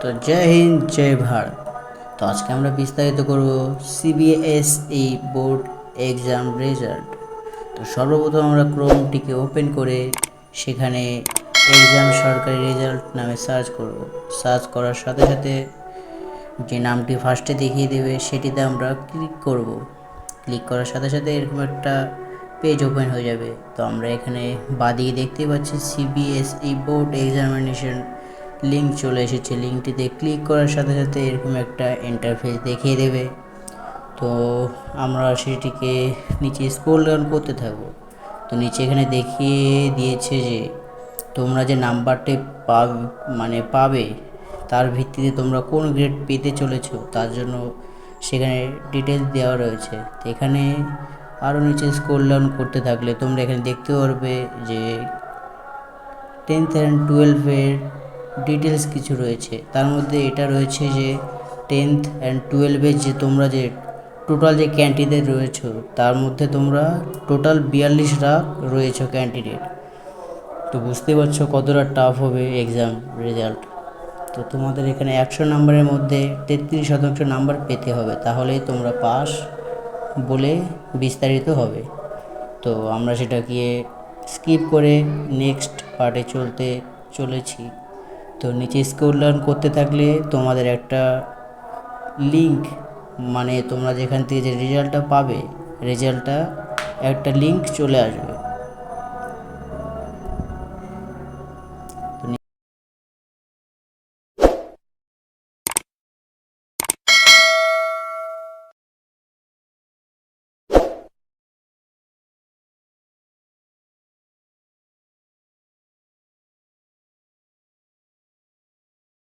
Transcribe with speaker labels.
Speaker 1: তো জয় হিন্দ জয় ভারত। তো আজকে আমরা বিস্তারিত করব সিবিএসই বোর্ড এক্সাম রেজাল্ট। তো সর্বপ্রথম আমরা ক্রোমটিকে ওপেন করে সেখানে এক্সাম সরকারি রেজাল্ট নামে সার্চ করব। সার্চ করার সাথে সাথে যে নামটি ফার্স্টে দেখিয়ে দেবে সেটিতে আমরা ক্লিক করব। ক্লিক করার সাথে সাথে এরকম একটা পেজ ওপেন হয়ে যাবে। তো আমরা এখানে বাদিকে দেখতে পাচ্ছি সিবিএসই বোর্ড এক্সামিনেশন লিঙ্ক চলে এসেছে। লিঙ্কটিতে ক্লিক করার সাথে সাথে এরকম একটা ইন্টারফেস দেখিয়ে দেবে। তো আমরা সেটিকে নিচে স্ক্রল ডাউন করতে থাকবো। তো নিচে এখানে দেখিয়ে দিয়েছে যে তোমরা যে নাম্বারটি পাবে তার ভিত্তিতে তোমরা কোন গ্রেড পেতে চলেছো তার জন্য সেখানে ডিটেলস দেওয়া রয়েছে। তো এখানে আরও নিচে স্ক্রল ডাউন করতে থাকলে তোমরা এখানে দেখতে পারবে যে 10th অ্যান্ড 12-এর ডিটেলস কিছু রয়েছে। তার মধ্যে এটা রয়েছে যে 10th অ্যান্ড 12-এর যে তোমরা যে টোটাল যে ক্যান্ডিডেট রয়েছে তার মধ্যে তোমরা টোটাল 42টা রয়েছে ক্যান্ডিডেট। তো বুঝতে পারছো কতটা টাফ হবে এক্সাম রেজাল্ট। তো তোমাদের এখানে 100 নাম্বারের মধ্যে 33% নাম্বার পেতে হবে, তাহলেই তোমরা পাস বলে বিস্তারিত হবে। তো আমরা সেটাকে স্কিপ করে নেক্সট পার্টে চলেছি। তো নিচে স্ক্রল ডাউন করতে থাকলে তোমাদের একটা লিঙ্ক তোমরা যেখান থেকে যে রেজাল্টটা পাবে রেজাল্টটা একটা লিঙ্ক চলে আসবে।